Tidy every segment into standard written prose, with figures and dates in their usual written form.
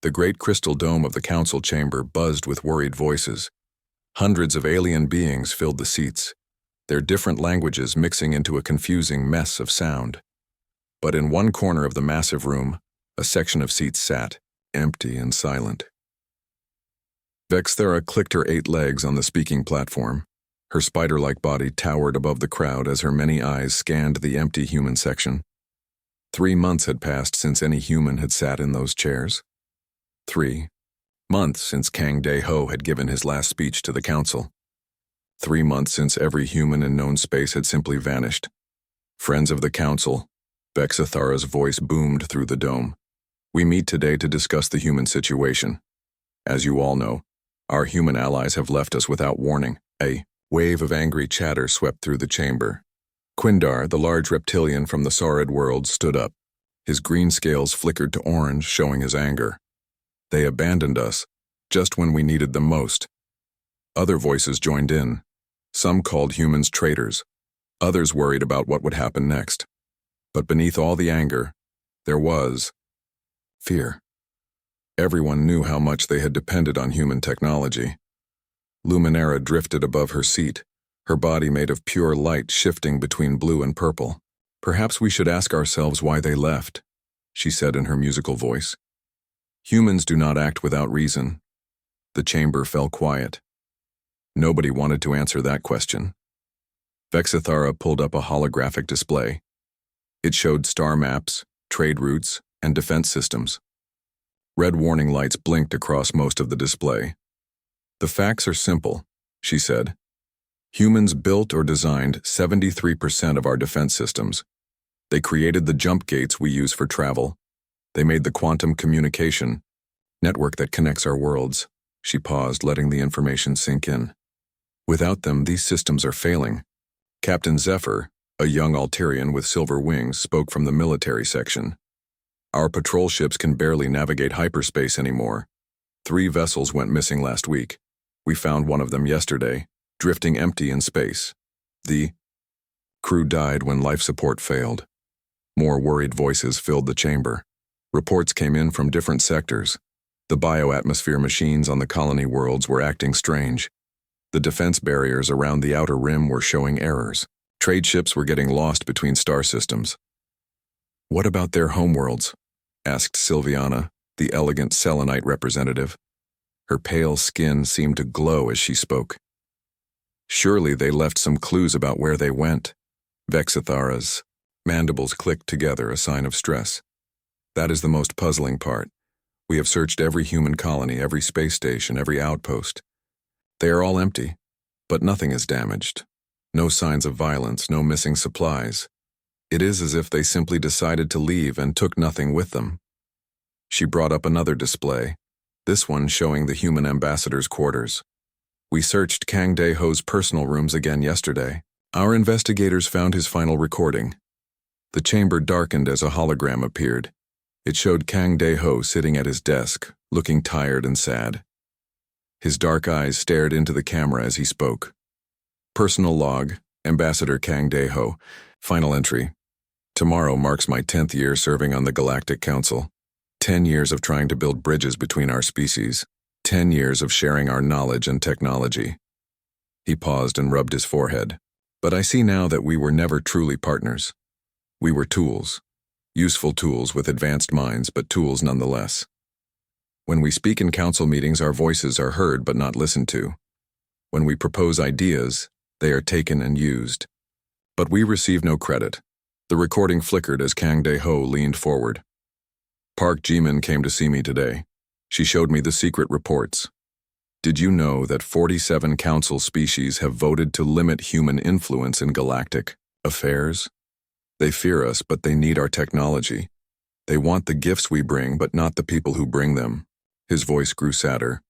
The great crystal dome of the council chamber buzzed with worried voices. Hundreds of alien beings filled the seats, their different languages mixing into a confusing mess of sound. But in one corner of the massive room, a section of seats sat, empty and silent. Vexthera clicked her 8 legs on the speaking platform. Her spider-like body towered above the crowd as her many eyes scanned the empty human section. 3 months had passed since any human had sat in those chairs. 3 months since Kang Dae-ho had given his last speech to the council. 3 months since every human in known space had simply vanished. Friends of the council, Vexthera's voice boomed through the dome. We meet today to discuss the human situation. As you all know, our human allies have left us without warning. A wave of angry chatter swept through the chamber. Quindar, the large reptilian from the Saurid world, stood up. His green scales flickered to orange, showing his anger. They abandoned us, just when we needed them most. Other voices joined in. Some called humans traitors. Others worried about what would happen next. But beneath all the anger, there was fear. Everyone knew how much they had depended on human technology. Luminera drifted above her seat, her body made of pure light shifting between blue and purple. Perhaps we should ask ourselves why they left, she said in her musical voice. Humans do not act without reason. The chamber fell quiet. Nobody wanted to answer that question. Vexthera pulled up a holographic display. It showed star maps, trade routes, and defense systems. Red warning lights blinked across most of the display. The facts are simple, she said. Humans built or designed 73% of our defense systems. They created the jump gates we use for travel. They made the quantum communication network that connects our worlds. She paused, letting the information sink in. Without them, these systems are failing. Captain Zephyr, a young Alterian with silver wings, spoke from the military section. Our patrol ships can barely navigate hyperspace anymore. 3 vessels went missing last week. We found one of them yesterday, drifting empty in space. The crew died when life support failed. More worried voices filled the chamber. Reports came in from different sectors. The bioatmosphere machines on the colony worlds were acting strange. The defense barriers around the outer rim were showing errors. Trade ships were getting lost between star systems. What about their homeworlds? Asked Sylviana, the elegant Selenite representative. Her pale skin seemed to glow as she spoke. Surely they left some clues about where they went. Vexthera's mandibles clicked together, a sign of stress. That is the most puzzling part. We have searched every human colony, every space station, every outpost. They are all empty, but nothing is damaged. No signs of violence, no missing supplies. It is as if they simply decided to leave and took nothing with them. She brought up another display, this one showing the human ambassador's quarters. We searched Kang Dae-ho's personal rooms again yesterday. Our investigators found his final recording. The chamber darkened as a hologram appeared. It showed Kang Dae-ho sitting at his desk, looking tired and sad. His dark eyes stared into the camera as he spoke. Personal log, Ambassador Kang Dae-ho. Final entry. Tomorrow marks my 10th year serving on the Galactic Council. 10 years of trying to build bridges between our species. 10 years of sharing our knowledge and technology. He paused and rubbed his forehead. But I see now that we were never truly partners. We were tools. Useful tools with advanced minds, but tools nonetheless. When we speak in council meetings, our voices are heard but not listened to. When we propose ideas, they are taken and used. But we receive no credit. The recording flickered as Kang Dae-ho leaned forward. Park Ji-min came to see me today. She showed me the secret reports. Did you know that 47 council species have voted to limit human influence in galactic affairs? They fear us, but they need our technology. They want the gifts we bring, but not the people who bring them. His voice grew sadder.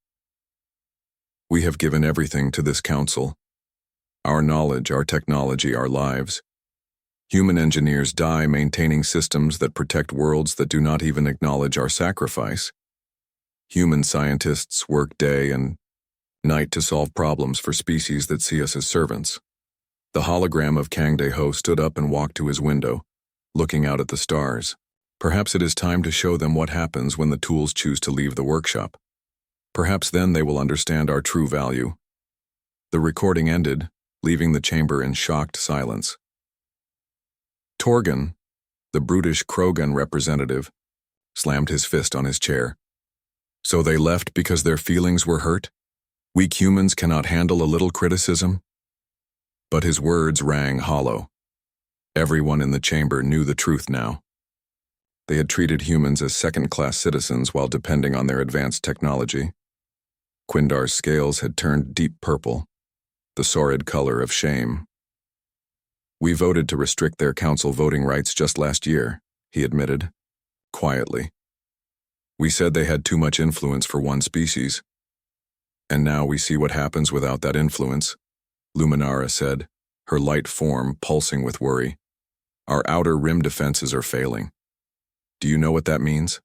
We have given everything to this council. Our knowledge, our technology, our lives. Human engineers die maintaining systems that protect worlds that do not even acknowledge our sacrifice. Human scientists work day and night to solve problems for species that see us as servants. The hologram of Kang Dae-ho stood up and walked to his window, looking out at the stars. Perhaps it is time to show them what happens when the tools choose to leave the workshop. Perhaps then they will understand our true value. The recording ended, leaving the chamber in shocked silence. Torgan, the brutish Krogan representative, slammed his fist on his chair. So they left because their feelings were hurt? Weak humans cannot handle a little criticism? But his words rang hollow. Everyone in the chamber knew the truth now. They had treated humans as second-class citizens while depending on their advanced technology. Quindar's scales had turned deep purple, the sordid color of shame. We voted to restrict their council voting rights just last year, he admitted, quietly. We said they had too much influence for one species. And now we see what happens without that influence, Luminara said, her light form pulsing with worry. Our outer rim defenses are failing. Do you know what that means?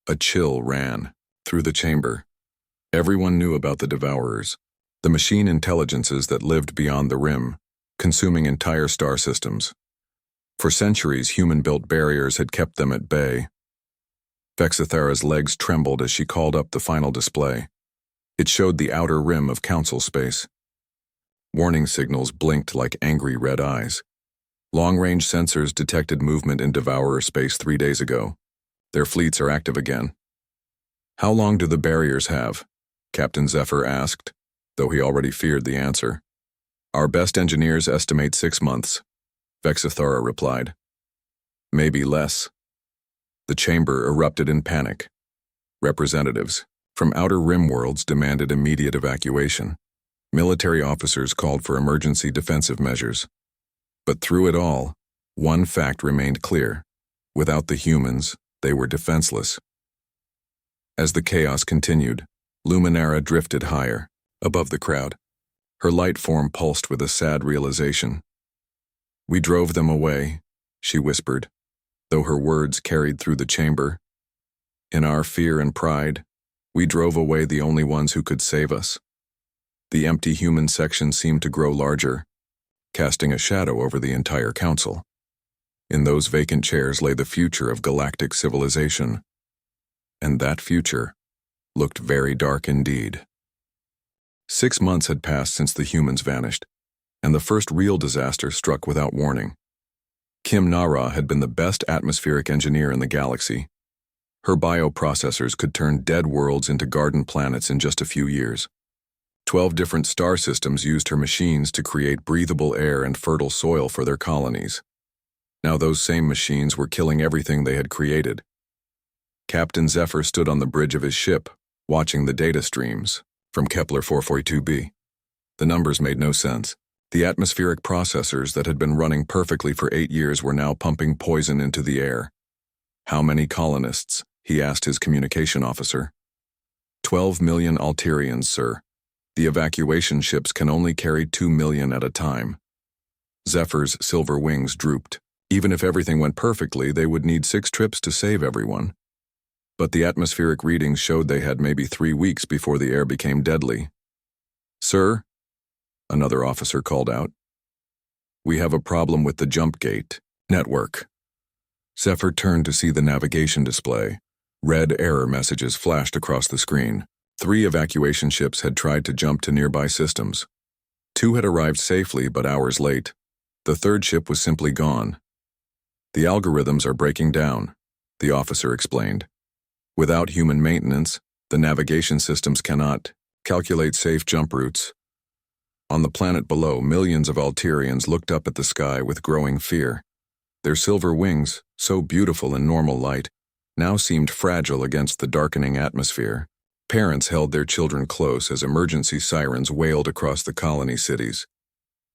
A chill ran through the chamber. Everyone knew about the Devourers, the machine intelligences that lived beyond the rim, consuming entire star systems. For centuries, human-built barriers had kept them at bay. Vexithara's legs trembled as she called up the final display. It showed the outer rim of council space. Warning signals blinked like angry red eyes. Long-range sensors detected movement in Devourer space 3 days ago. Their fleets are active again. How long do the barriers have? Captain Zephyr asked, though he already feared the answer. Our best engineers estimate 6 months, Vexithara replied. Maybe less. The chamber erupted in panic. Representatives from outer rim worlds demanded immediate evacuation. Military officers called for emergency defensive measures. But through it all, one fact remained clear. Without the humans, they were defenseless. As the chaos continued, Luminara drifted higher, above the crowd. Her light form pulsed with a sad realization. We drove them away, she whispered, though her words carried through the chamber. In our fear and pride, we drove away the only ones who could save us. The empty human section seemed to grow larger, casting a shadow over the entire council. In those vacant chairs lay the future of galactic civilization. And that future looked very dark indeed. 6 months had passed since the humans vanished, and the first real disaster struck without warning. Kim Nara had been the best atmospheric engineer in the galaxy. Her bioprocessors could turn dead worlds into garden planets in just a few years. 12 different star systems used her machines to create breathable air and fertile soil for their colonies. Now those same machines were killing everything they had created. Captain Zephyr stood on the bridge of his ship, watching the data streams from Kepler 442b. The numbers made no sense. The atmospheric processors that had been running perfectly for 8 years were now pumping poison into the air. How many colonists? He asked his communication officer. 12 million Alterians, sir. The evacuation ships can only carry 2 million at a time. Zephyr's silver wings drooped. Even if everything went perfectly, they would need 6 trips to save everyone. But the atmospheric readings showed they had maybe 3 weeks before the air became deadly. Sir, another officer called out. We have a problem with the jump gate network. Zephyr turned to see the navigation display. Red error messages flashed across the screen. 3 evacuation ships had tried to jump to nearby systems. 2 had arrived safely but hours late. The 3rd ship was simply gone. The algorithms are breaking down, the officer explained. Without human maintenance, the navigation systems cannot calculate safe jump routes. On the planet below, millions of Alterians looked up at the sky with growing fear. Their silver wings, so beautiful in normal light, now seemed fragile against the darkening atmosphere. Parents held their children close as emergency sirens wailed across the colony cities.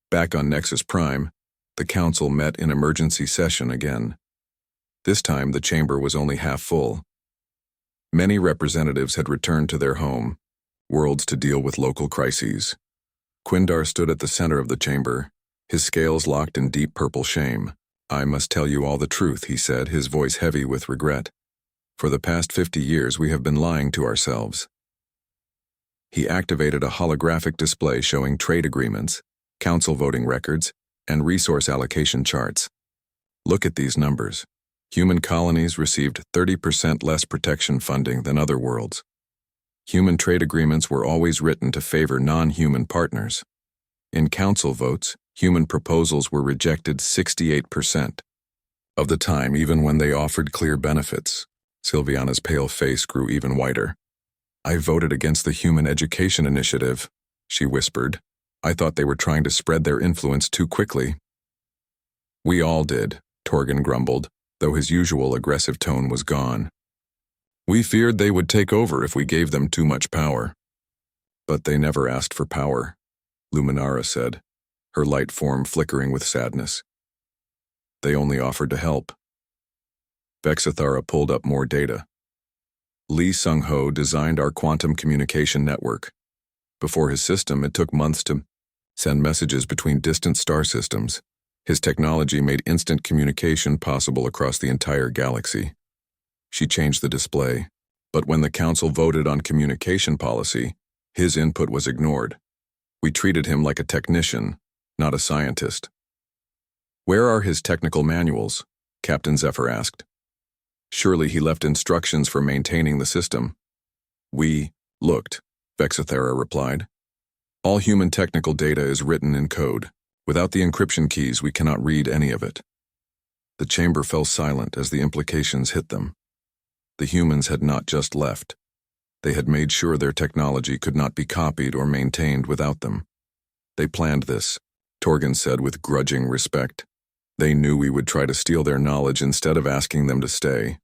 Back on Nexus Prime, the council met in emergency session again. This time, the chamber was only half full. Many representatives had returned to their home worlds to deal with local crises. Quindar stood at the center of the chamber, his scales locked in deep purple shame. I must tell you all the truth, he said, his voice heavy with regret. For the past 50 years, we have been lying to ourselves. He activated a holographic display showing trade agreements, council voting records, and resource allocation charts. Look at these numbers. Human colonies received 30% less protection funding than other worlds. Human trade agreements were always written to favor non-human partners. In council votes, human proposals were rejected 68% of the time, even when they offered clear benefits. Sylviana's pale face grew even whiter. "I voted against the Human Education Initiative," she whispered. "I thought they were trying to spread their influence too quickly." "We all did," Torgan grumbled, though his usual aggressive tone was gone. "We feared they would take over if we gave them too much power." "But they never asked for power," Luminara said, her light form flickering with sadness. "They only offered to help." Vexithara pulled up more data. "Lee Sung-ho designed our quantum communication network. Before his system, it took months to send messages between distant star systems. His technology made instant communication possible across the entire galaxy." She changed the display, but when the council voted on communication policy, his input was ignored. "We treated him like a technician, not a scientist." "Where are his technical manuals?" Captain Zephyr asked. "Surely he left instructions for maintaining the system." "We looked," Vexithara replied. "All human technical data is written in code. Without the encryption keys, we cannot read any of it." The chamber fell silent as the implications hit them. The humans had not just left. They had made sure their technology could not be copied or maintained without them. "They planned this," Torgan said with grudging respect. "They knew we would try to steal their knowledge instead of asking them to stay."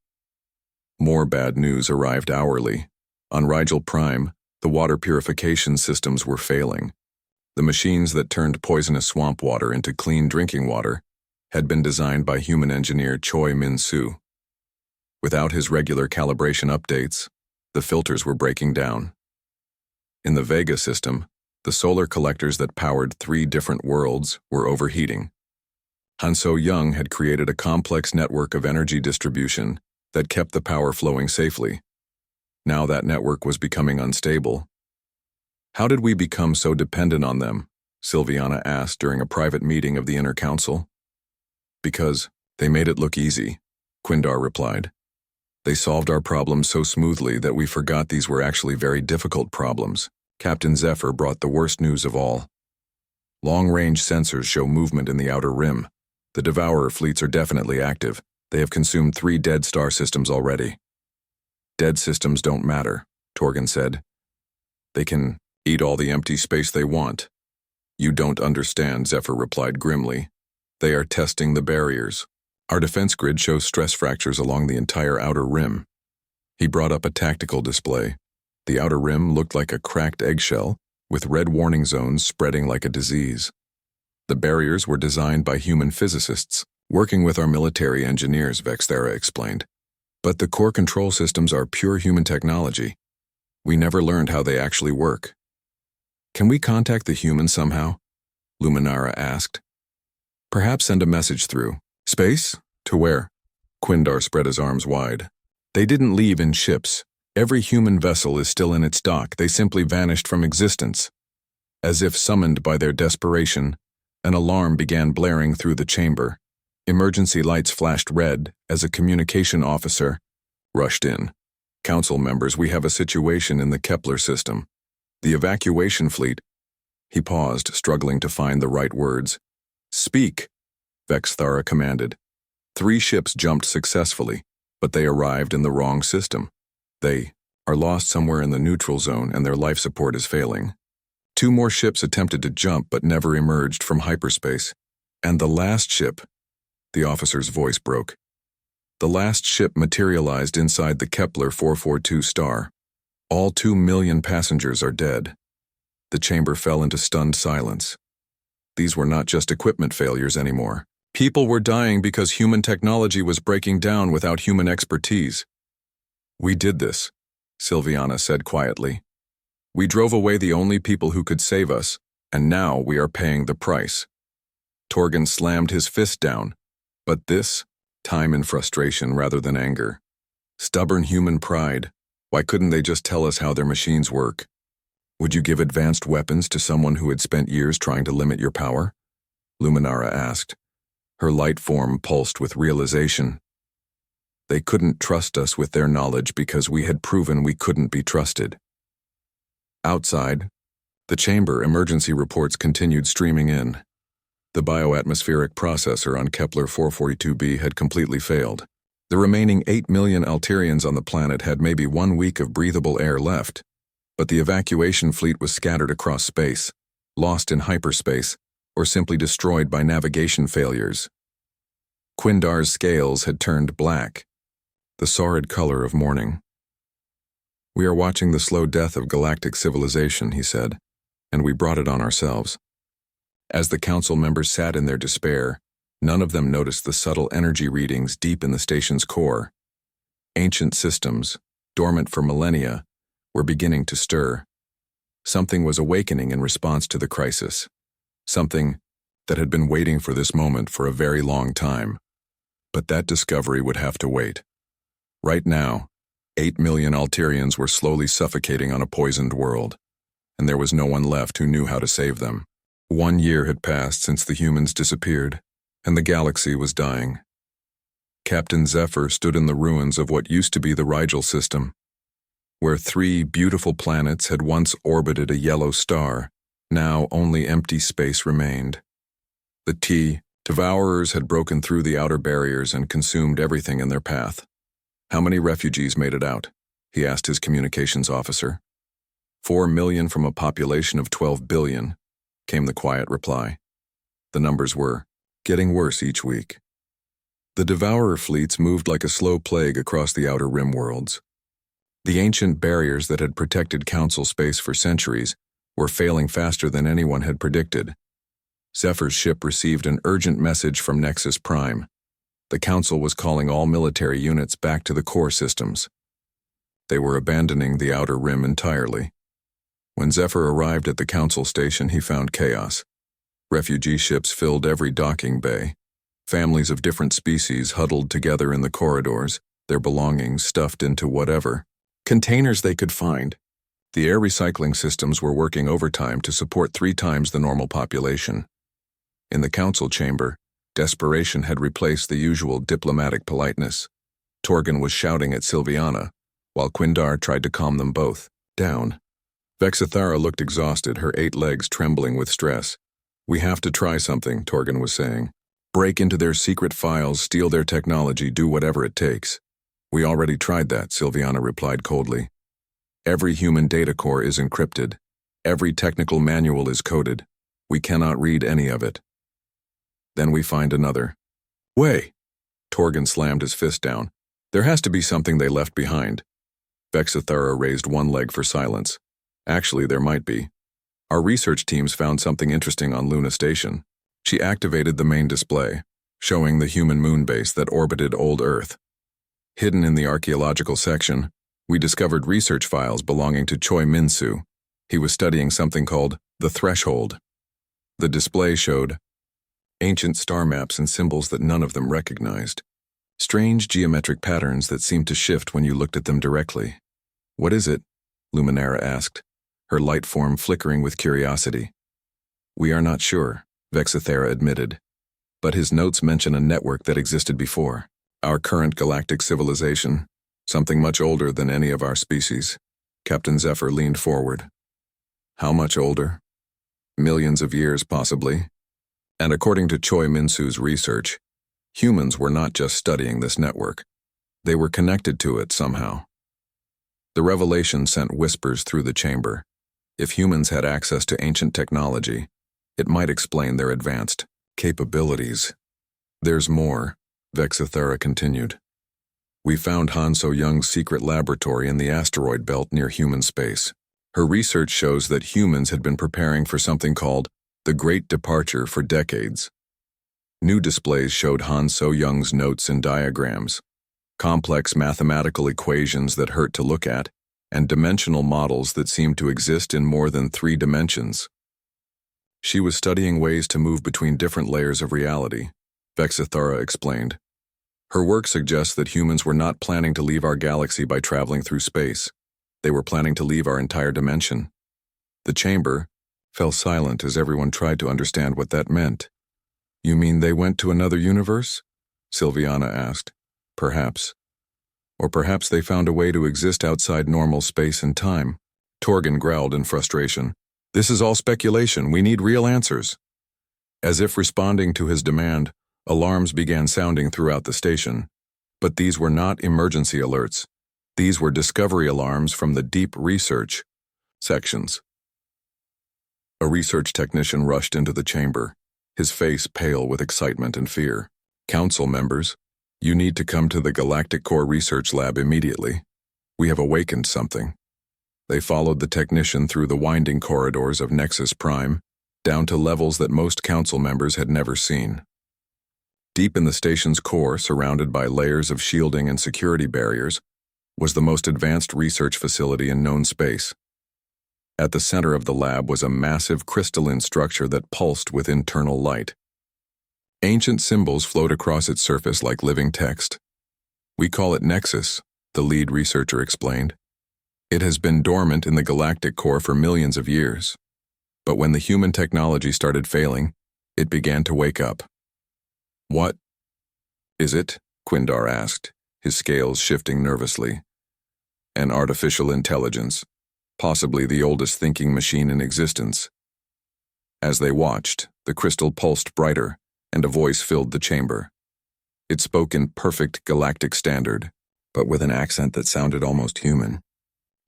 More bad news arrived hourly. On Rigel Prime, the water purification systems were failing. The machines that turned poisonous swamp water into clean drinking water had been designed by human engineer Choi Min-soo. Without his regular calibration updates, the filters were breaking down. In the Vega system, the solar collectors that powered 3 different worlds were overheating. Han So-young had created a complex network of energy distribution that kept the power flowing safely. Now that network was becoming unstable. "How did we become so dependent on them?" Sylviana asked during a private meeting of the Inner Council. "Because they made it look easy," Quindar replied. "They solved our problems so smoothly that we forgot these were actually very difficult problems." Captain Zephyr brought the worst news of all. "Long-range sensors show movement in the outer rim. The Devourer fleets are definitely active. They have consumed 3 dead star systems already." "Dead systems don't matter," Torgan said. "They can eat all the empty space they want." "You don't understand," Zephyr replied grimly. "They are testing the barriers. Our defense grid shows stress fractures along the entire outer rim." He brought up a tactical display. The outer rim looked like a cracked eggshell, with red warning zones spreading like a disease. "The barriers were designed by human physicists, working with our military engineers," Vexthera explained. "But the core control systems are pure human technology. We never learned how they actually work." "Can we contact the humans somehow?" Luminara asked. "Perhaps send a message through." "Space? To where?" Quindar spread his arms wide. "They didn't leave in ships. Every human vessel is still in its dock. They simply vanished from existence." As if summoned by their desperation, an alarm began blaring through the chamber. Emergency lights flashed red as a communication officer rushed in. "Council members, we have a situation in the Kepler system. The evacuation fleet—" He paused, struggling to find the right words. "Speak," Vexthara commanded. 3 ships jumped successfully, but they arrived in the wrong system. They are lost somewhere in the neutral zone and their life support is failing. 2 more ships attempted to jump but never emerged from hyperspace. And the last ship— The officer's voice broke. "The last ship materialized inside the Kepler 442 star. All 2 million passengers are dead." The chamber fell into stunned silence. These were not just equipment failures anymore. People were dying because human technology was breaking down without human expertise. "We did this," Sylviana said quietly. "We drove away the only people who could save us, and now we are paying the price." Torgan slammed his fist down. But this, time in frustration rather than anger. Stubborn human pride. Why couldn't they just tell us how their machines work? "Would you give advanced weapons to someone who had spent years trying to limit your power?" Luminara asked. Her light form pulsed with realization. They couldn't trust us with their knowledge because we had proven we couldn't be trusted. Outside, the chamber emergency reports continued streaming in. The bioatmospheric processor on Kepler 442b had completely failed. The remaining 8 million Alterians on the planet had maybe 1 week of breathable air left, but the evacuation fleet was scattered across space, lost in hyperspace, or simply destroyed by navigation failures. Quindar's scales had turned black, the sordid color of mourning. "We are watching the slow death of galactic civilization," he said, "and we brought it on ourselves." As the council members sat in their despair, none of them noticed the subtle energy readings deep in the station's core. Ancient systems, dormant for millennia, were beginning to stir. Something was awakening in response to the crisis. Something that had been waiting for this moment for a very long time. But that discovery would have to wait. Right now, 8 million Alterians were slowly suffocating on a poisoned world, and there was no one left who knew how to save them. 1 year had passed since the humans disappeared, and the galaxy was dying. Captain Zephyr stood in the ruins of what used to be the Rigel system, where 3 beautiful planets had once orbited a yellow star. Now only empty space remained. The Devourers had broken through the outer barriers and consumed everything in their path. "How many refugees made it out?" he asked his communications officer. 4 million from a population of 12 billion, came the quiet reply. The numbers were getting worse each week. The Devourer fleets moved like a slow plague across the outer rim worlds. The ancient barriers that had protected Council space for centuries were failing faster than anyone had predicted. Zephyr's ship received an urgent message from Nexus Prime. The Council was calling all military units back to the core systems. They were abandoning the outer rim entirely. When Zephyr arrived at the Council station, he found chaos. Refugee ships filled every docking bay. Families of different species huddled together in the corridors, their belongings stuffed into whatever containers they could find. The air recycling systems were working overtime to support 3 times the normal population. In the council chamber, desperation had replaced the usual diplomatic politeness. Torgan was shouting at Sylviana, while Quindar tried to calm them both down. Vexithara looked exhausted, her 8 legs trembling with stress. "We have to try something," Torgan was saying. "Break into their secret files, steal their technology, do whatever it takes." "We already tried that," Sylviana replied coldly. "Every human data core is encrypted. Every technical manual is coded. We cannot read any of it." "Then we find another way." Torgan slammed his fist down. "There has to be something they left behind." Vexithara raised one leg for silence. "Actually, there might be. Our research teams found something interesting on Luna Station." She activated the main display, showing the human moon base that orbited old Earth. Hidden in the archaeological section, we discovered research files belonging to Choi Min-soo. He was studying something called the Threshold. The display showed ancient star maps and symbols that none of them recognized. Strange geometric patterns that seemed to shift when you looked at them directly. "What is it?" Luminara asked, her light form flickering with curiosity. "We are not sure," Vexithera admitted. "But his notes mention a network that existed before. Our current galactic civilization, something much older than any of our species." Captain Zephyr leaned forward. "How much older?" "Millions of years, possibly. And according to Choi Min-soo's research, humans were not just studying this network. They were connected to it somehow." The revelation sent whispers through the chamber. If humans had access to ancient technology, it might explain their advanced capabilities. "There's more," Vexithera continued. "We found Han So-young's secret laboratory in the asteroid belt near human space. Her research shows that humans had been preparing for something called the Great Departure for decades. New displays showed Han So-young's notes and diagrams, complex mathematical equations that hurt to look at, and dimensional models that seemed to exist in more than 3 dimensions. She was studying ways to move between different layers of reality," Vexithara explained. "Her work suggests that humans were not planning to leave our galaxy by traveling through space. They were planning to leave our entire dimension." The chamber fell silent as everyone tried to understand what that meant. "You mean they went to another universe?" Sylviana asked. "Perhaps. Or perhaps they found a way to exist outside normal space and time. Torgan growled in frustration. This is all speculation. We need real answers. As if responding to his demand, alarms began sounding throughout the station. But these were not emergency alerts. These were discovery alarms from the deep research sections. A research technician rushed into the chamber, his face pale with excitement and fear. Council members, you need to come to the Galactic Core Research Lab immediately. We have awakened something. They followed the technician through the winding corridors of Nexus Prime, down to levels that most council members had never seen. Deep in the station's core, surrounded by layers of shielding and security barriers, was the most advanced research facility in known space. At the center of the lab was a massive crystalline structure that pulsed with internal light. Ancient symbols flowed across its surface like living text. We call it Nexus, the lead researcher explained. It has been dormant in the galactic core for millions of years. But when the human technology started failing, it began to wake up. What is it? Quindar asked, his scales shifting nervously. An artificial intelligence, possibly the oldest thinking machine in existence. As they watched, the crystal pulsed brighter, and a voice filled the chamber. It spoke in perfect galactic standard, but with an accent that sounded almost human.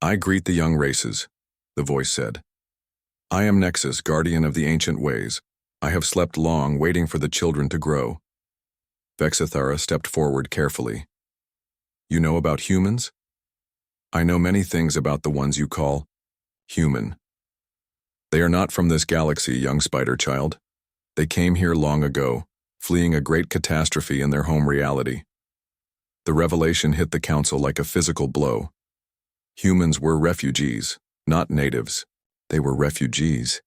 I greet the young races, the voice said. I am Nexus, guardian of the ancient ways. I have slept long, waiting for the children to grow. Vexithara stepped forward carefully. You know about humans? I know many things about the ones you call human. They are not from this galaxy, young spider child. They came here long ago, fleeing a great catastrophe in their home reality. The revelation hit the council like a physical blow. Humans were refugees, not natives. They were refugees,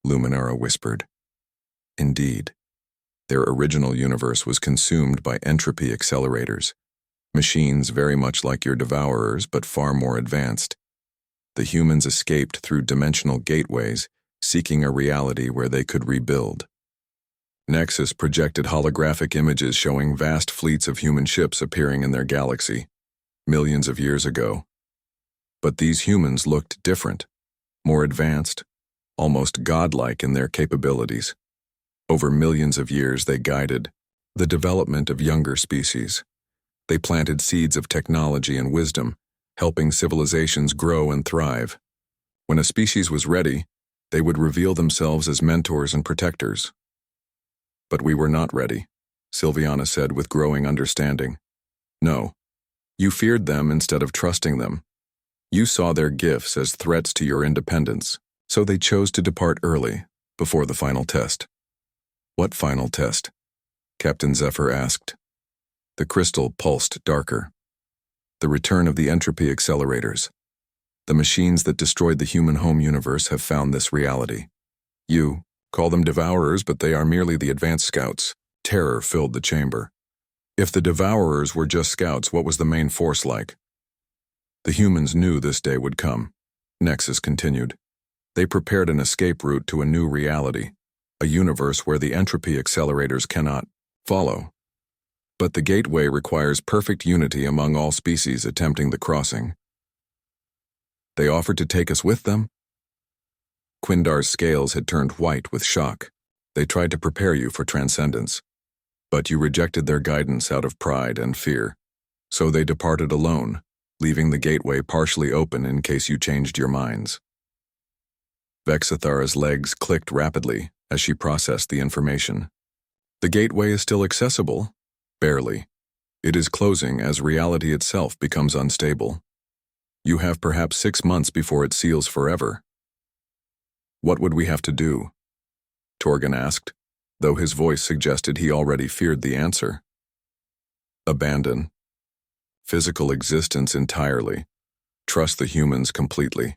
Luminara whispered. Indeed. Their original universe was consumed by entropy accelerators, machines very much like your devourers but far more advanced. The humans escaped through dimensional gateways, seeking a reality where they could rebuild. Nexus projected holographic images showing vast fleets of human ships appearing in their galaxy, millions of years ago. But these humans looked different, more advanced, almost godlike in their capabilities. Over millions of years they guided the development of younger species. They planted seeds of technology and wisdom, helping civilizations grow and thrive. When a species was ready, they would reveal themselves as mentors and protectors. But we were not ready, Sylviana said with growing understanding. No, you feared them instead of trusting them. You saw their gifts as threats to your independence, so they chose to depart early, before the final test. What final test? Captain Zephyr asked. The crystal pulsed darker. The return of the entropy accelerators. The machines that destroyed the human home universe have found this reality. You call them devourers, but they are merely the advanced scouts. Terror filled the chamber. If the devourers were just scouts, what was the main force like? The humans knew this day would come, Nexus continued. They prepared an escape route to a new reality, a universe where the entropy accelerators cannot follow. But the gateway requires perfect unity among all species attempting the crossing. They offered to take us with them? Quindar's scales had turned white with shock. They tried to prepare you for transcendence. But you rejected their guidance out of pride and fear. So they departed alone, leaving the gateway partially open in case you changed your minds. Vexithara's legs clicked rapidly as she processed the information. The gateway is still accessible. Barely. It is closing as reality itself becomes unstable. You have perhaps 6 months before it seals forever. What would we have to do? Torgan asked, though his voice suggested he already feared the answer. Abandon. Physical existence entirely. Trust the humans completely.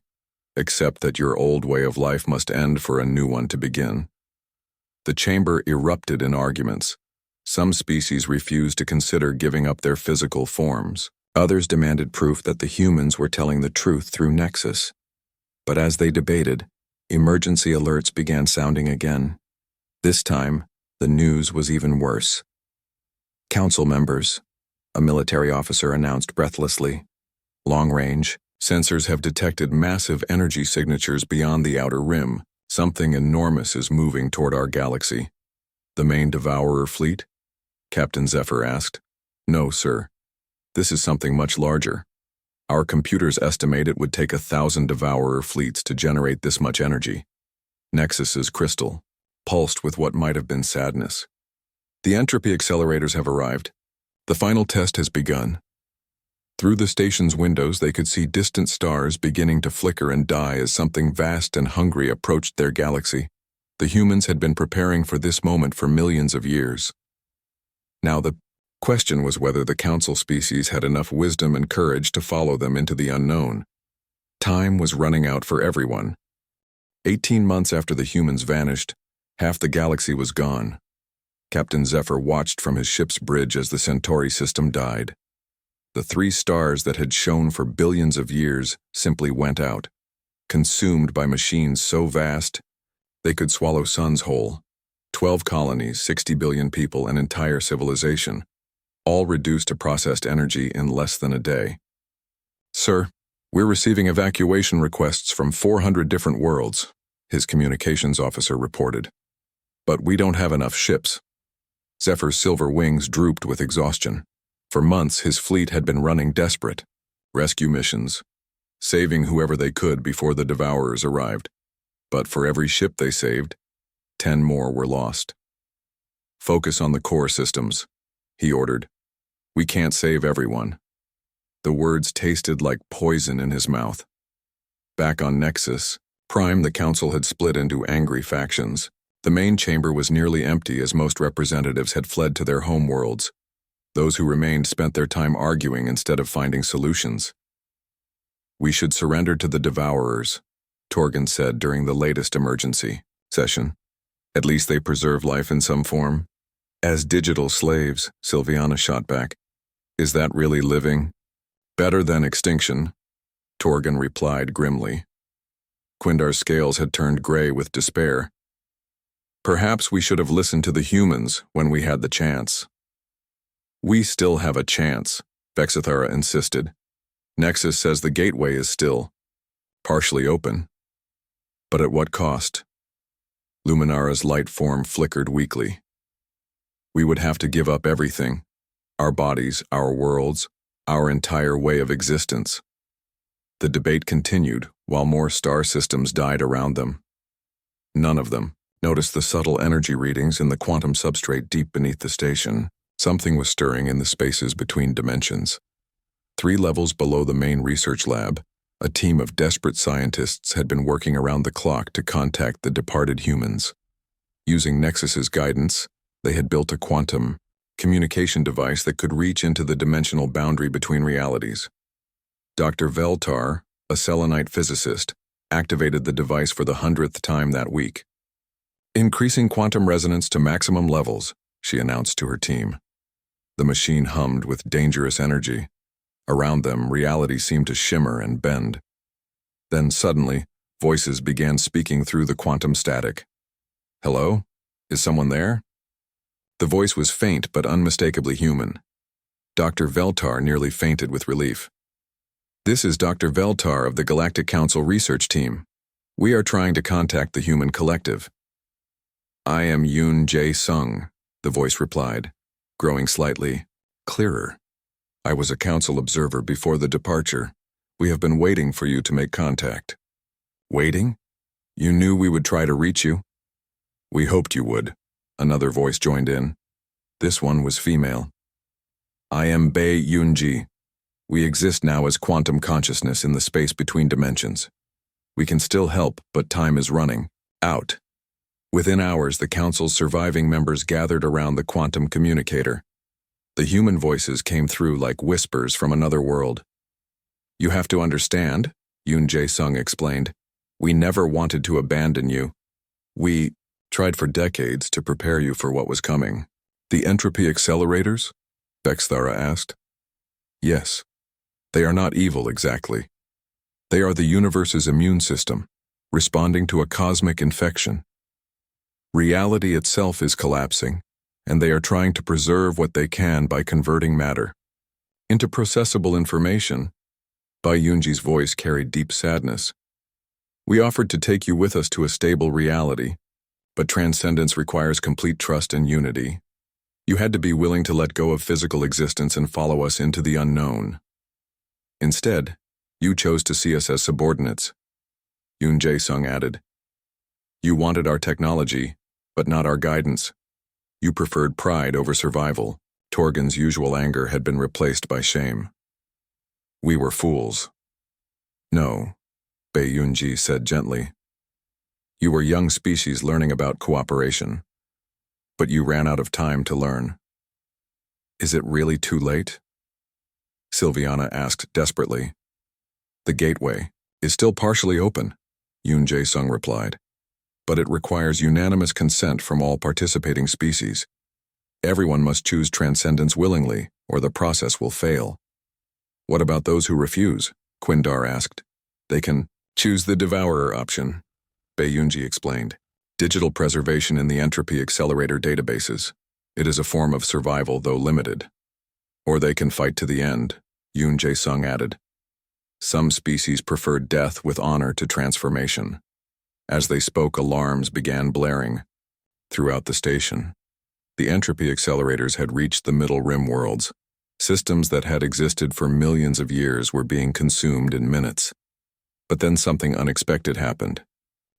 Accept that your old way of life must end for a new one to begin. The chamber erupted in arguments. Some species refused to consider giving up their physical forms. Others demanded proof that the humans were telling the truth through Nexus. But as they debated, emergency alerts began sounding again. This time, the news was even worse. Council members, a military officer announced breathlessly. Long range, sensors have detected massive energy signatures beyond the outer rim. Something enormous is moving toward our galaxy. The main Devourer fleet? Captain Zephyr asked. No, sir. This is something much larger. Our computers estimate it would take 1,000 Devourer fleets to generate this much energy. Nexus's crystal, pulsed with what might have been sadness. The entropy accelerators have arrived. The final test has begun. Through the station's windows, they could see distant stars beginning to flicker and die as something vast and hungry approached their galaxy. The humans had been preparing for this moment for millions of years. Now the question was whether the council species had enough wisdom and courage to follow them into the unknown. Time was running out for everyone. 18 months after the humans vanished, half the galaxy was gone. Captain Zephyr watched from his ship's bridge as the Centauri system died. The 3 stars that had shone for billions of years simply went out, consumed by machines so vast they could swallow suns whole. 12 colonies, 60 billion people, an entire civilization, all reduced to processed energy in less than a day. Sir, we're receiving evacuation requests from 400 different worlds, his communications officer reported. But we don't have enough ships. Zephyr's silver wings drooped with exhaustion. For months, his fleet had been running desperate. Rescue missions, saving whoever they could before the Devourers arrived. But for every ship they saved, 10 more were lost. Focus on the core systems, he ordered. We can't save everyone. The words tasted like poison in his mouth. Back on Nexus, Prime, the council had split into angry factions. The main chamber was nearly empty as most representatives had fled to their home worlds. Those who remained spent their time arguing instead of finding solutions. We should surrender to the Devourers, Torgan said during the latest emergency session. At least they preserve life in some form. As digital slaves, Sylviana shot back. Is that really living? Better than extinction, Torgan replied grimly. Quindar's scales had turned gray with despair. Perhaps we should have listened to the humans when we had the chance. We still have a chance, Vexithara insisted. Nexus says the gateway is still partially open. But at what cost? Luminara's light form flickered weakly. We would have to give up everything. Our bodies, our worlds, our entire way of existence. The debate continued while more star systems died around them. None of them noticed the subtle energy readings in the quantum substrate deep beneath the station. Something was stirring in the spaces between dimensions. 3 levels below the main research lab, a team of desperate scientists had been working around the clock to contact the departed humans. Using Nexus's guidance, they had built a quantum communication device that could reach into the dimensional boundary between realities. Dr. Veltar, a selenite physicist, activated the device for the 100th time that week. Increasing quantum resonance to maximum levels, she announced to her team. The machine hummed with dangerous energy. Around them, reality seemed to shimmer and bend. Then suddenly, voices began speaking through the quantum static. Hello? Is someone there? The voice was faint but unmistakably human. Dr. Veltar nearly fainted with relief. This is Dr. Veltar of the Galactic Council research team. We are trying to contact the human collective. I am Yoon Jae Sung, the voice replied, growing slightly clearer. I was a council observer before the departure. We have been waiting for you to make contact. Waiting? You knew we would try to reach you? We hoped you would. Another voice joined in. This one was female. I am Bae Yoonji. We exist now as quantum consciousness in the space between dimensions. We can still help, but time is running out. Within hours, the council's surviving members gathered around the quantum communicator. The human voices came through like whispers from another world. You have to understand, Yoon Jae Sung explained. We never wanted to abandon you. We tried for decades to prepare you for what was coming. The entropy accelerators? Vexthara asked. Yes. They are not evil exactly. They are the universe's immune system, responding to a cosmic infection. Reality itself is collapsing, and they are trying to preserve what they can by converting matter. into processable information. Bai Yunji's voice carried deep sadness. We offered to take you with us to a stable reality, but transcendence requires complete trust and unity. You had to be willing to let go of physical existence and follow us into the unknown. Instead, you chose to see us as subordinates. Yoon Jae-sung added. You wanted our technology, but not our guidance. You preferred pride over survival. Torgen's usual anger had been replaced by shame. We were fools. No, Bae Yunji said gently. You were young species learning about cooperation, but you ran out of time to learn. Is it really too late? Sylviana asked desperately. The gateway is still partially open, Yoon Jae-sung replied, but it requires unanimous consent from all participating species. Everyone must choose transcendence willingly, or the process will fail. What about those who refuse? Quindar asked. They can choose the Devourer option, Bae Yunji explained. Digital preservation in the entropy accelerator databases. It is a form of survival, though limited. Or they can fight to the end, Yoon Jae-sung added. Some species preferred death with honor to transformation. As they spoke, alarms began blaring throughout the station. The entropy accelerators had reached the Middle Rim worlds. Systems that had existed for millions of years were being consumed in minutes. But then something unexpected happened.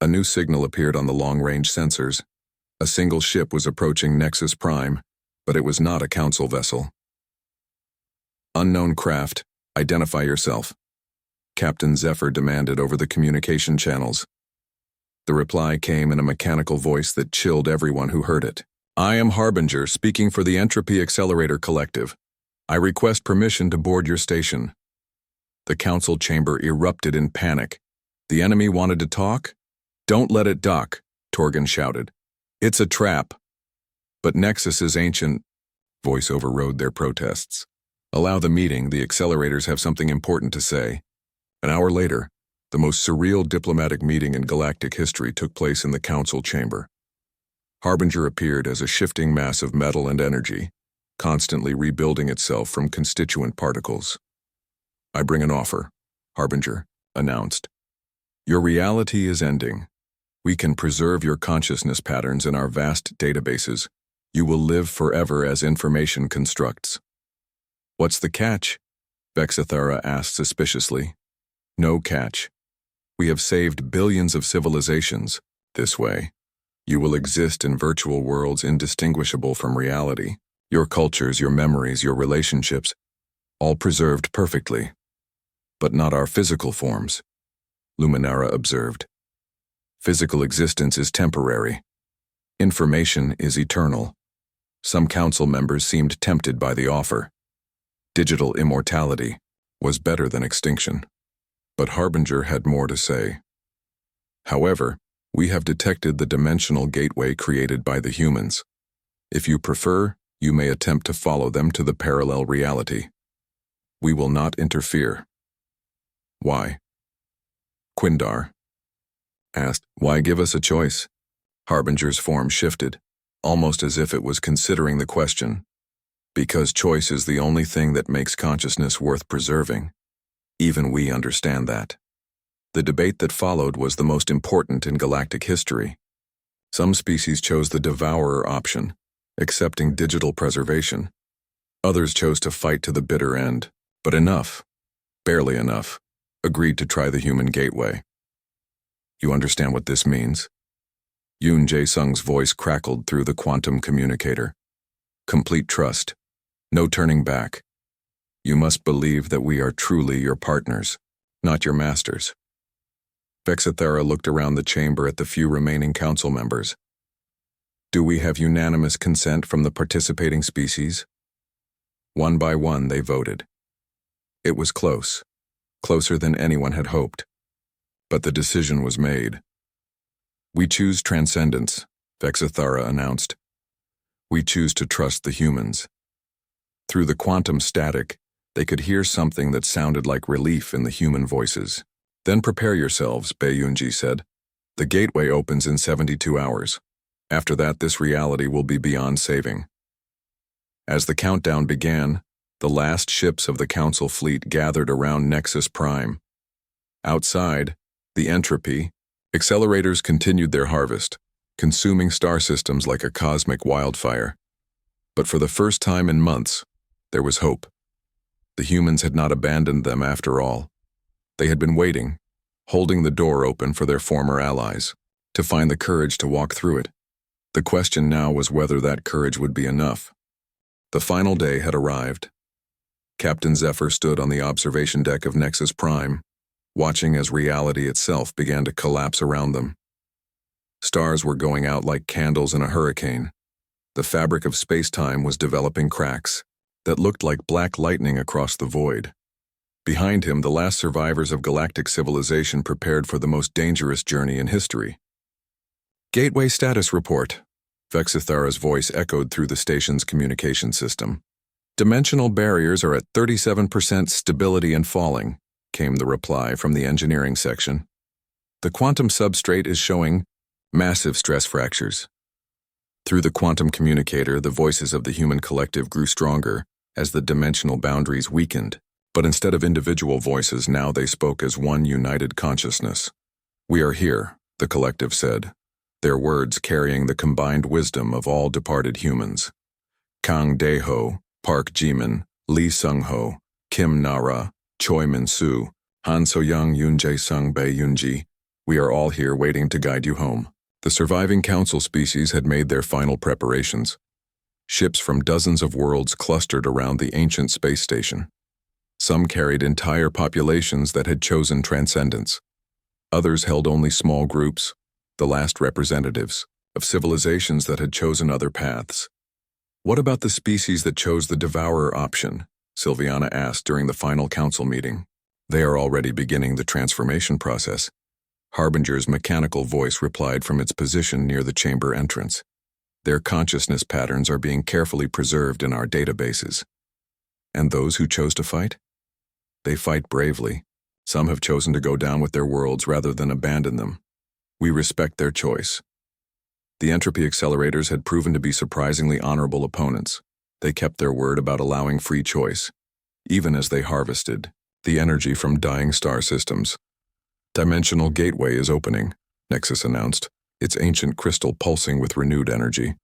A new signal appeared on the long-range sensors. A single ship was approaching Nexus Prime, but it was not a council vessel. Unknown craft, identify yourself, Captain Zephyr demanded over the communication channels. The reply came in a mechanical voice that chilled everyone who heard it. I am Harbinger, speaking for the Entropy Accelerator Collective. I request permission to board your station. The council chamber erupted in panic. The enemy wanted to talk? Don't let it dock, Torgen shouted. It's a trap. But Nexus's ancient voice overrode their protests. Allow the meeting, the accelerators have something important to say. An hour later, the most surreal diplomatic meeting in galactic history took place in the council chamber. Harbinger appeared as a shifting mass of metal and energy, constantly rebuilding itself from constituent particles. I bring an offer, Harbinger announced. Your reality is ending. We can preserve your consciousness patterns in our vast databases. You will live forever as information constructs. What's the catch? Vexithara asked suspiciously. No catch. We have saved billions of civilizations this way. You will exist in virtual worlds indistinguishable from reality. Your cultures, your memories, your relationships, all preserved perfectly. But not our physical forms, Luminara observed. Physical existence is temporary. Information is eternal. Some council members seemed tempted by the offer. Digital immortality was better than extinction. But Harbinger had more to say. However, we have detected the dimensional gateway created by the humans. If you prefer, you may attempt to follow them to the parallel reality. We will not interfere. Why? Quindar asked. Why give us a choice? Harbinger's form shifted, almost as if it was considering the question. Because choice is the only thing that makes consciousness worth preserving. Even we understand that. The debate that followed was the most important in galactic history. Some species chose the Devourer option, accepting digital preservation. Others chose to fight to the bitter end, but enough, barely enough, agreed to try the human gateway. You understand what this means? Yoon Jae-sung's voice crackled through the quantum communicator. Complete trust. No turning back. You must believe that we are truly your partners, not your masters. Vexithara looked around the chamber at the few remaining council members. Do we have unanimous consent from the participating species? One by one, they voted. It was close, closer than anyone had hoped. But the decision was made. We choose transcendence, Vexithara announced. We choose to trust the humans. Through the quantum static, they could hear something that sounded like relief in the human voices. Then prepare yourselves, Bae Yunji said. The gateway opens in 72 hours. After that, this reality will be beyond saving. As the countdown began, The last ships of the Council fleet gathered around Nexus Prime. Outside, the entropy accelerators continued their harvest, consuming star systems like a cosmic wildfire. But for the first time in months, there was hope. The humans had not abandoned them after all. They had been waiting, holding the door open for their former allies, to find the courage to walk through it. The question now was whether that courage would be enough. The final day had arrived. Captain Zephyr stood on the observation deck of Nexus Prime, watching as reality itself began to collapse around them. Stars were going out like candles in a hurricane. The fabric of space-time was developing cracks that looked like black lightning across the void. Behind him, the last survivors of galactic civilization prepared for the most dangerous journey in history. Gateway status report. Vexithara's voice echoed through the station's communication system. Dimensional barriers are at 37% stability and falling, came the reply from the engineering section. The quantum substrate is showing massive stress fractures. Through the quantum communicator, the voices of the human collective grew stronger as the dimensional boundaries weakened. But instead of individual voices, now they spoke as one united consciousness. "We are here," the collective said, their words carrying the combined wisdom of all departed humans. Kang Dae-ho, Park Jimin, Lee Sung-ho, Kim Na-ra, Choi Min-soo, Han So-young, Yoon Jae-sung, Bae Yoon-ji, we are all here waiting to guide you home. The surviving council species had made their final preparations. Ships from dozens of worlds clustered around the ancient space station. Some carried entire populations that had chosen transcendence. Others held only small groups, the last representatives of civilizations that had chosen other paths. "What about the species that chose the devourer option?" Sylviana asked during the final council meeting. "They are already beginning the transformation process." Harbinger's mechanical voice replied from its position near the chamber entrance. "Their consciousness patterns are being carefully preserved in our databases." "And those who chose to fight?" "They fight bravely. Some have chosen to go down with their worlds rather than abandon them. We respect their choice." The entropy accelerators had proven to be surprisingly honorable opponents. They kept their word about allowing free choice, even as they harvested the energy from dying star systems. "Dimensional gateway is opening," Nexus announced, its ancient crystal pulsing with renewed energy.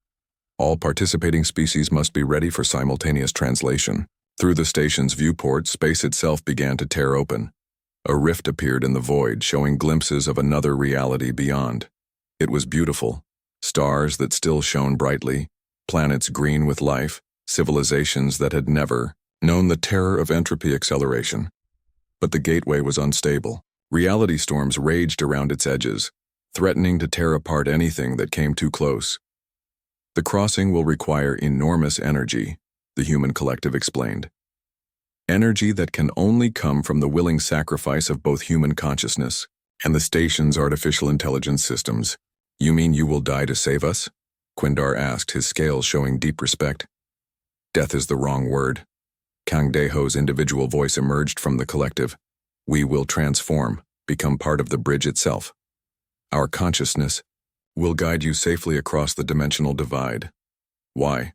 "All participating species must be ready for simultaneous translation." Through the station's viewport, space itself began to tear open. A rift appeared in the void, showing glimpses of another reality beyond. It was beautiful. Stars that still shone brightly, planets green with life, civilizations that had never known the terror of entropy acceleration. But the gateway was unstable. Reality storms raged around its edges, threatening to tear apart anything that came too close. "The crossing will require enormous energy," the human collective explained. "Energy that can only come from the willing sacrifice of both human consciousness and the station's artificial intelligence systems." "You mean you will die to save us?" Quindar asked, his scales showing deep respect. "Death is the wrong word." Kang Dae-ho's individual voice emerged from the collective. "We will transform, become part of the bridge itself. Our consciousness will guide you safely across the dimensional divide." "Why?"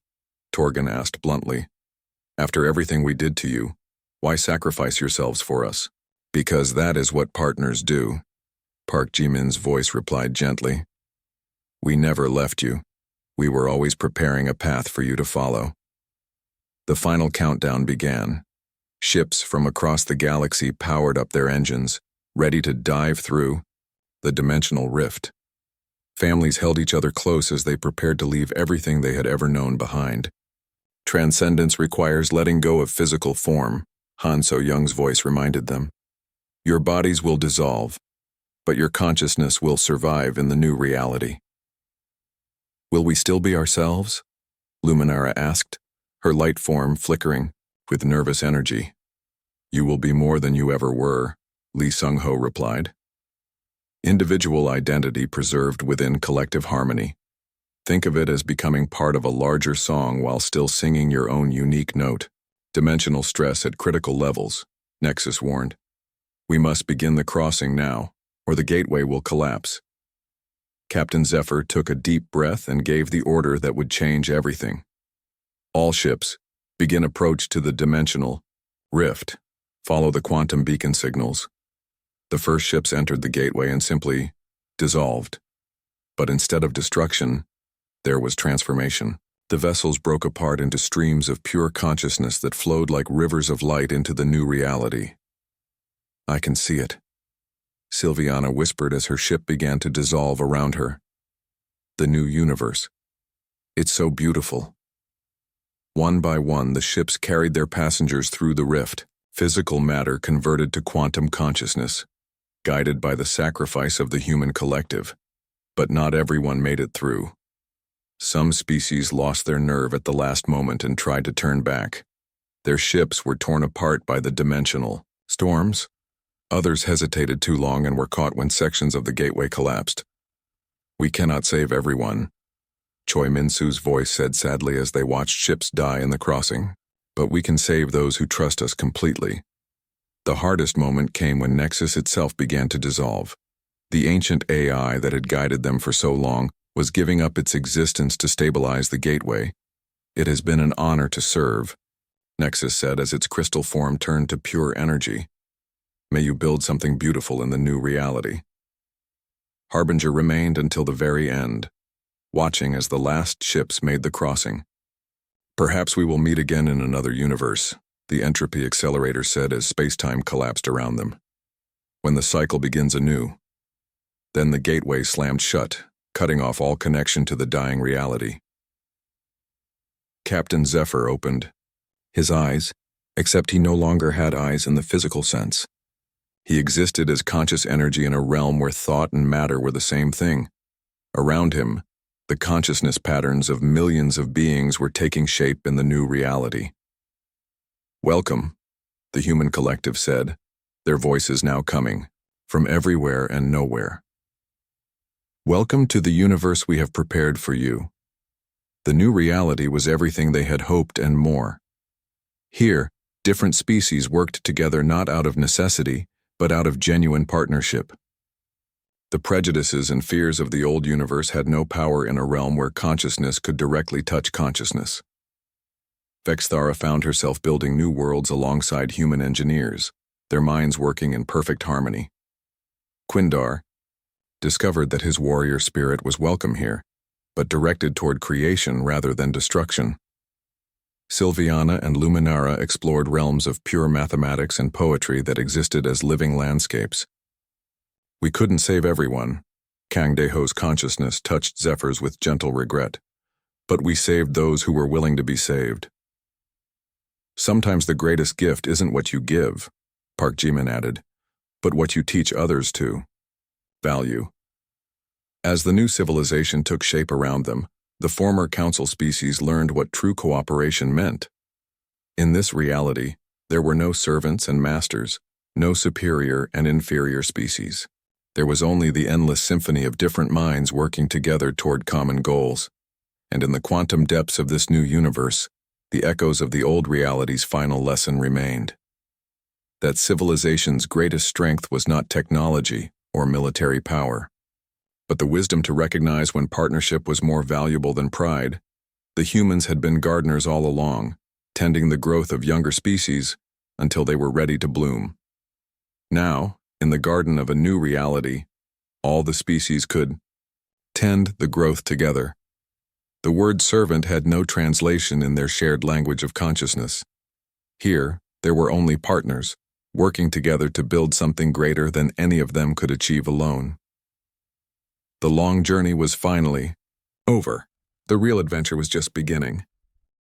Torgan asked bluntly. "After everything we did to you, why sacrifice yourselves for us?" "Because that is what partners do," Park Jimin's voice replied gently. "We never left you. We were always preparing a path for you to follow." The final countdown began. Ships from across the galaxy powered up their engines, ready to dive through the dimensional rift. Families held each other close as they prepared to leave everything they had ever known behind. "Transcendence requires letting go of physical form," Han So-young's voice reminded them. "Your bodies will dissolve, but your consciousness will survive in the new reality." "Will we still be ourselves?" Luminara asked, her light form flickering with nervous energy. "You will be more than you ever were," Lee Sung-ho replied. "Individual identity preserved within collective harmony. Think of it as becoming part of a larger song while still singing your own unique note." "Dimensional stress at critical levels," Nexus warned. "We must begin the crossing now, or the gateway will collapse." Captain Zephyr took a deep breath and gave the order that would change everything. "All ships, Begin approach to the dimensional rift. Follow the quantum beacon signals. The first ships entered the gateway and simply dissolved. But instead of destruction, there was transformation. The vessels broke apart into streams of pure consciousness that flowed like rivers of light into the new reality. "I can see it," Sylviana whispered as her ship began to dissolve around her. "The new universe. It's so beautiful." One by one, the ships carried their passengers through the rift. Physical matter converted to quantum consciousness, guided by the sacrifice of the human collective. But not everyone made it through. Some species lost their nerve at the last moment and tried to turn back. Their ships were torn apart by the dimensional storms. Others hesitated too long and were caught when sections of the gateway collapsed. "We cannot save everyone," Choi Min-soo's voice said sadly as they watched ships die in the crossing. "But we can save those who trust us completely." The hardest moment came when Nexus itself began to dissolve. The ancient AI that had guided them for so long was giving up its existence to stabilize the gateway. "It has been an honor to serve," Nexus said as its crystal form turned to pure energy. "May you build something beautiful in the new reality." Harbinger remained until the very end, watching as the last ships made the crossing. "Perhaps we will meet again in another universe," the entropy accelerator said as space-time collapsed around them. "When the cycle begins anew." Then the gateway slammed shut, cutting off all connection to the dying reality. Captain Zephyr opened his eyes, except he no longer had eyes in the physical sense. He existed as conscious energy in a realm where thought and matter were the same thing. Around him, the consciousness patterns of millions of beings were taking shape in the new reality. "Welcome," the human collective said, their voices now coming from everywhere and nowhere. "Welcome to the universe we have prepared for you." The new reality was everything they had hoped and more. Here, different species worked together not out of necessity, but out of genuine partnership. The prejudices and fears of the old universe had no power in a realm where consciousness could directly touch consciousness. Vexthara found herself building new worlds alongside human engineers, their minds working in perfect harmony. Quindar discovered that his warrior spirit was welcome here, but directed toward creation rather than destruction. Sylviana and Luminara explored realms of pure mathematics and poetry that existed as living landscapes. "We couldn't save everyone," Kang Deho's consciousness touched Zephyr's with gentle regret. "But we saved those who were willing to be saved." "Sometimes the greatest gift isn't what you give," Park Jimin added, "but what you teach others to value." As the new civilization took shape around them, the former council species learned what true cooperation meant. In this reality, there were no servants and masters, no superior and inferior species. There was only the endless symphony of different minds working together toward common goals. And in the quantum depths of this new universe, the echoes of the old reality's final lesson remained. That civilization's greatest strength was not technology or military power, but the wisdom to recognize when partnership was more valuable than pride. The humans had been gardeners all along, tending the growth of younger species until they were ready to bloom. Now, in the garden of a new reality, all the species could tend the growth together. The word servant had no translation in their shared language of consciousness. Here, there were only partners, working together to build something greater than any of them could achieve alone. The long journey was finally over. The real adventure was just beginning.